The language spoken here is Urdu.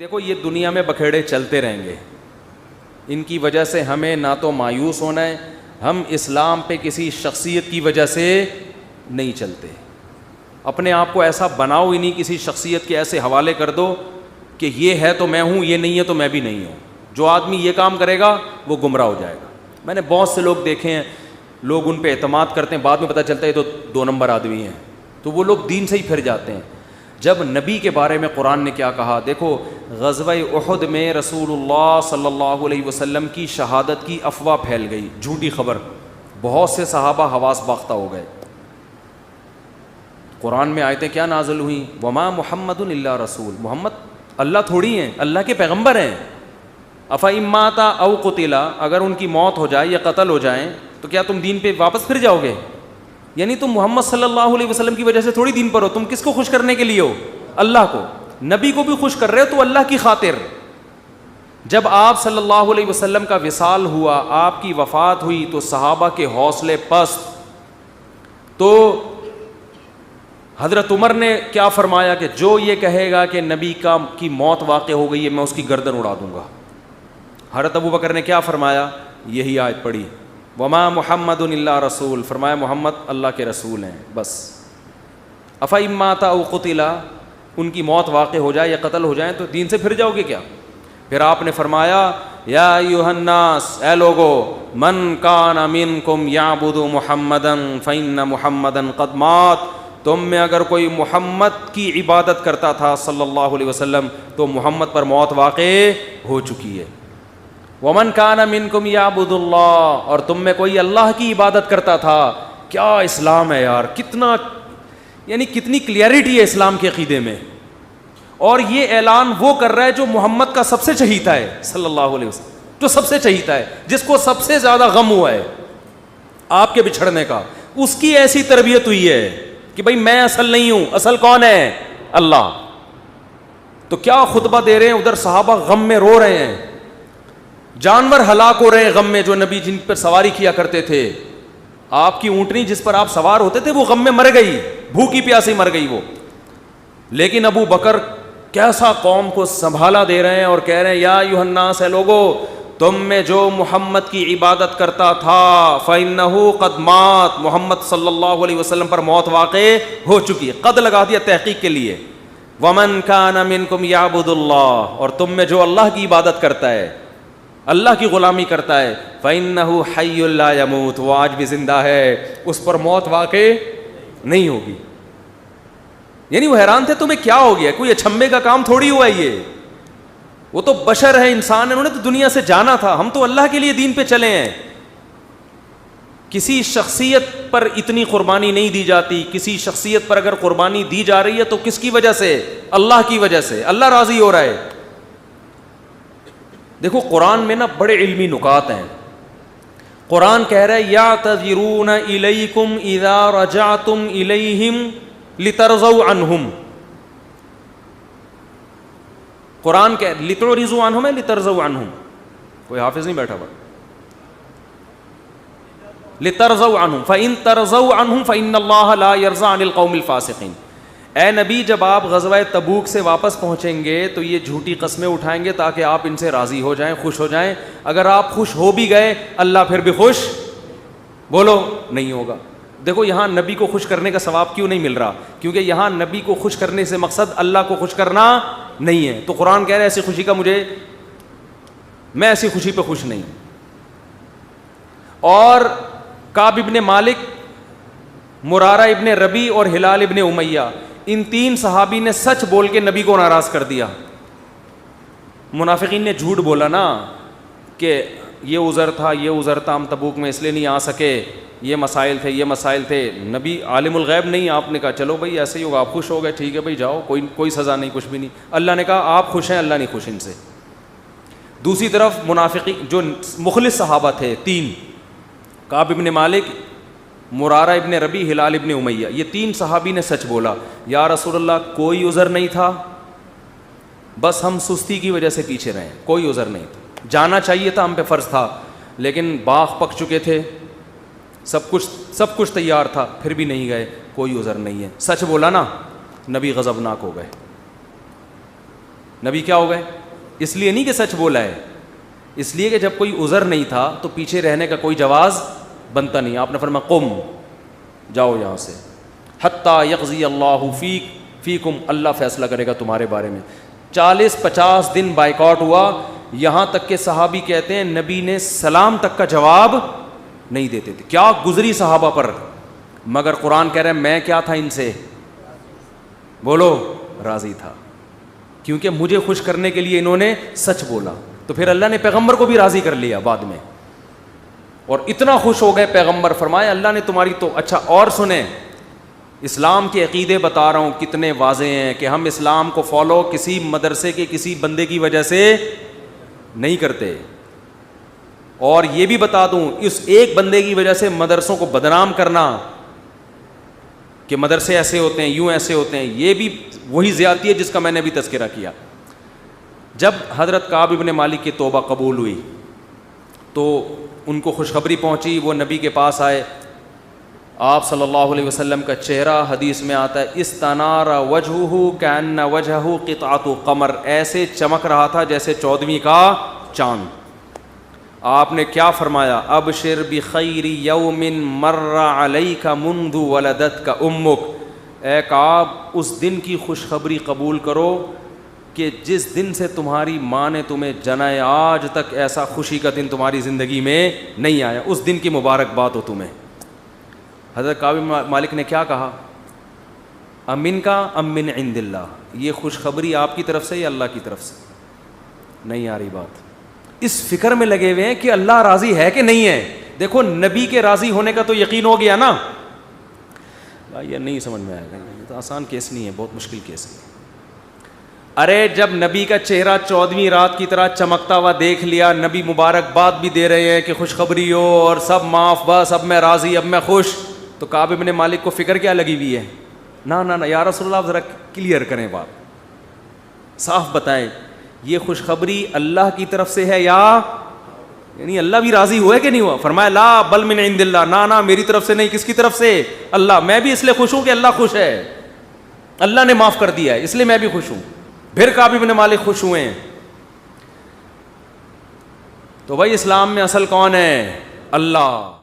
دیکھو یہ دنیا میں بکھیڑے چلتے رہیں گے, ان کی وجہ سے ہمیں نہ تو مایوس ہونا ہے, ہم اسلام پہ کسی شخصیت کی وجہ سے نہیں چلتے. اپنے آپ کو ایسا بناؤ ہی نہیں, کسی شخصیت کے ایسے حوالے کر دو کہ یہ ہے تو میں ہوں, یہ نہیں ہے تو میں بھی نہیں ہوں. جو آدمی یہ کام کرے گا وہ گمراہ ہو جائے گا. میں نے بہت سے لوگ دیکھے ہیں, لوگ ان پہ اعتماد کرتے ہیں, بعد میں پتہ چلتا ہے یہ تو 2 نمبر آدمی ہیں, تو وہ لوگ دین سے ہی پھر جاتے ہیں. جب نبی کے بارے میں قرآن نے کیا کہا, دیکھو غزوہ احد میں رسول اللہ صلی اللہ علیہ وسلم کی شہادت کی افواہ پھیل گئی, جھوٹی خبر, بہت سے صحابہ حواس باختہ ہو گئے. قرآن میں آیتیں کیا نازل ہوئیں, وما محمد الا رسول, محمد اللہ تھوڑی ہیں, اللہ کے پیغمبر ہیں. افإن مات او قتل, اگر ان کی موت ہو جائے یا قتل ہو جائیں تو کیا تم دین پہ واپس پھر جاؤ گے؟ یعنی تم محمد صلی اللہ علیہ وسلم کی وجہ سے تھوڑی دین پر ہو, تم کس کو خوش کرنے کے لیے ہو؟ اللہ کو. نبی کو بھی خوش کر رہے ہو تو اللہ کی خاطر. جب آپ صلی اللہ علیہ وسلم کا وصال ہوا, آپ کی وفات ہوئی, تو صحابہ کے حوصلے پست. تو حضرت عمر نے کیا فرمایا کہ جو یہ کہے گا کہ نبی کی موت واقع ہو گئی ہے, میں اس کی گردن اڑا دوں گا. حضرت ابو بکر نے کیا فرمایا, یہی آیت پڑھی, وما محمد الا رسول, فرمایا محمد اللہ کے رسول ہیں بس. افإن مات او قتل, ان کی موت واقع ہو جائے یا قتل ہو جائیں تو دین سے پھر جاؤ گے کیا؟ پھر آپ نے فرمایا یا ایھا الناس, اے لوگو, من کان منکم یعبد محمدا فإن محمدا قد مات, تم میں اگر کوئی محمد کی عبادت کرتا تھا صلی اللہ علیہ وسلم تو محمد پر موت واقع ہو چکی ہے. ومن کان منکم یعبد اللہ, اور تم میں کوئی اللہ کی عبادت کرتا تھا. کیا اسلام ہے یار, کتنا یعنی کتنی کلیئرٹی ہے اسلام کے عقیدے میں. اور یہ اعلان وہ کر رہا ہے جو محمد کا سب سے چہیتا ہے صلی اللہ علیہ وسلم, جو سب سے چہیتا ہے, جس کو سب سے زیادہ غم ہوا ہے آپ کے بچھڑنے کا, اس کی ایسی تربیت ہوئی ہے کہ بھائی میں اصل نہیں ہوں, اصل کون ہے؟ اللہ. تو کیا خطبہ دے رہے ہیں, ادھر صحابہ غم میں رو رہے ہیں, جانور ہلاک ہو رہے ہیں غم میں, جو نبی جن پر سواری کیا کرتے تھے. آپ کی اونٹنی جس پر آپ سوار ہوتے تھے وہ غم میں مر گئی, بھوکی پیاسی مر گئی وہ. لیکن ابو بکر کیسا قوم کو سنبھالا دے رہے ہیں اور کہہ رہے ہیں یا ایھا الناس, ہے لوگو, تم میں جو محمد کی عبادت کرتا تھا فإنہ قد مات, محمد صلی اللہ علیہ وسلم پر موت واقع ہو چکی ہے. قد لگا دیا تحقیق کے لیے. ومن کان منکم یعبد اللہ, اور تم میں جو اللہ کی عبادت کرتا ہے, اللہ کی غلامی کرتا ہے, فإنہ حی لا یموت, وہ آج بھی زندہ ہے, اس پر موت واقع نہیں ہوگی. یعنی وہ حیران تھے تمہیں کیا ہو گیا, کوئی اچھمبے کا کام تھوڑی ہوا ہے یہ, وہ تو بشر ہے, انسان ہے, انہوں نے تو دنیا سے جانا تھا, ہم تو اللہ کے لیے دین پہ چلے ہیں. کسی شخصیت پر اتنی قربانی نہیں دی جاتی. کسی شخصیت پر اگر قربانی دی جا رہی ہے تو کس کی وجہ سے؟ اللہ کی وجہ سے, اللہ راضی ہو رہا ہے. دیکھو قرآن میں نا بڑے علمی نکات ہیں. قرآن کہہ رہا ہے یعتذرون الیکم اذا رجعتم الیہم لترضوا عنہم. قرآن کہ لتعرضوا عنہم ہے لترضوا عنہم, کوئی حافظ نہیں بیٹھا ہوا. لترضوا عنہم فإن ترضوا عنہم فإن اللہ لا یرضى عن القوم الفاسقین. اے نبی جب آپ غزوہ تبوک سے واپس پہنچیں گے تو یہ جھوٹی قسمیں اٹھائیں گے تاکہ آپ ان سے راضی ہو جائیں, خوش ہو جائیں. اگر آپ خوش ہو بھی گئے اللہ پھر بھی خوش بولو نہیں ہوگا. دیکھو یہاں نبی کو خوش کرنے کا ثواب کیوں نہیں مل رہا؟ کیونکہ یہاں نبی کو خوش کرنے سے مقصد اللہ کو خوش کرنا نہیں ہے. تو قرآن کہہ رہا ہے ایسی خوشی کا میں ایسی خوشی پہ خوش نہیں. اور کعب ابن مالک, مرارہ ابن ربی اور ہلال ابن امیہ, ان 3 صحابی نے سچ بول کے نبی کو ناراض کر دیا. منافقین نے جھوٹ بولا نا کہ یہ عذر تھا, یہ عذر تھا, ہم تبوک میں اس لیے نہیں آ سکے, یہ مسائل تھے, یہ مسائل تھے. نبی عالم الغیب نہیں, آپ نے کہا چلو بھائی ایسے ہی ہوگا, آپ خوش ہو گئے, ٹھیک ہے بھائی جاؤ, کوئی سزا نہیں, کچھ بھی نہیں. اللہ نے کہا آپ خوش ہیں, اللہ نہیں خوش ان سے. دوسری طرف منافقین جو مخلص صحابہ تھے 3, کعب ابن مالک, مرارہ ابن ربی, ہلال ابن امیہ, یہ 3 صحابی نے سچ بولا, یا رسول اللہ کوئی عذر نہیں تھا, بس ہم سستی کی وجہ سے پیچھے رہے, کوئی عذر نہیں تھا, جانا چاہیے تھا, ہم پہ فرض تھا, لیکن باغ پک چکے تھے, سب کچھ تیار تھا, پھر بھی نہیں گئے, کوئی عذر نہیں ہے. سچ بولا نا, نبی غضبناک ہو گئے. نبی کیا ہو گئے؟ اس لیے نہیں کہ سچ بولا ہے، اس لیے کہ جب کوئی عذر نہیں تھا تو پیچھے رہنے کا کوئی جواز بنتا نہیں. آپ نے فرمایا قم، جاؤ یہاں سے، حتی یقضی اللہ فیکم، اللہ فیصلہ کرے گا تمہارے بارے میں. 40-50 دن بائیکاٹ ہوا، یہاں تک کہ صحابی کہتے ہیں نبی نے سلام تک کا جواب نہیں دیتے تھے. کیا گزری صحابہ پر، مگر قرآن کہہ رہا ہے میں کیا تھا ان سے، بولو راضی تھا، کیونکہ مجھے خوش کرنے کے لیے انہوں نے سچ بولا. تو پھر اللہ نے پیغمبر کو بھی راضی کر لیا بعد میں، اور اتنا خوش ہو گئے پیغمبر، فرمایا اللہ نے تمہاری تو. اچھا اور سنیں، اسلام کے عقیدے بتا رہا ہوں کتنے واضح ہیں کہ ہم اسلام کو فالو کسی مدرسے کے کسی بندے کی وجہ سے نہیں کرتے. اور یہ بھی بتا دوں، اس ایک بندے کی وجہ سے مدرسوں کو بدنام کرنا کہ مدرسے ایسے ہوتے ہیں، یوں ایسے ہوتے ہیں، یہ بھی وہی زیادتی ہے جس کا میں نے بھی تذکرہ کیا. جب حضرت کعب ابن مالک کی توبہ قبول ہوئی تو ان کو خوشخبری پہنچی، وہ نبی کے پاس آئے. آپ صلی اللہ علیہ وسلم کا چہرہ حدیث میں آتا ہے استنار وجہہ کأن وجہہ قطعۃ قمر، ایسے چمک رہا تھا جیسے 14ویں کا چاند. آپ نے کیا فرمایا؟ ابشر بخیر یوم مر علیک منذ ولدتک امک، اے کعب اس دن کی خوشخبری قبول کرو کہ جس دن سے تمہاری ماں نے تمہیں جنا ہے آج تک ایسا خوشی کا دن تمہاری زندگی میں نہیں آیا، اس دن کی مبارکباد ہو تمہیں. حضرت کعب مالک نے کیا کہا؟ امن کا ام من عند اللہ، یہ خوشخبری آپ کی طرف سے یا اللہ کی طرف سے؟ نہیں آ رہی بات. اس فکر میں لگے ہوئے ہیں کہ اللہ راضی ہے کہ نہیں ہے. دیکھو نبی کے راضی ہونے کا تو یقین ہو گیا نا. یہ نہیں سمجھ میں آئے گا، یہ تو آسان کیس نہیں ہے، بہت مشکل کیس ہے. ارے جب نبی کا چہرہ 14ویں رات کی طرح چمکتا ہوا دیکھ لیا، نبی مبارکباد بھی دے رہے ہیں کہ خوشخبری ہو اور سب معاف، بس اب میں راضی، اب میں خوش، تو کعب ابن مالک کو فکر کیا لگی ہوئی ہے؟ نہ یا رسول اللہ ذرا کلیئر کریں بات، صاف بتائیں یہ خوشخبری اللہ کی طرف سے ہے یا یعنی اللہ بھی راضی ہوا ہے کہ نہیں ہوا؟ فرمایا لا بل من عند اللہ، نہ میری طرف سے نہیں. کس کی طرف سے؟ اللہ. میں بھی اس لیے خوش ہوں کہ اللہ خوش ہے، اللہ نے معاف کر دیا ہے، اس لیے میں بھی خوش ہوں. پھر کعب ابن مالک خوش ہوئے ہیں. تو بھائی اسلام میں اصل کون ہے؟ اللہ.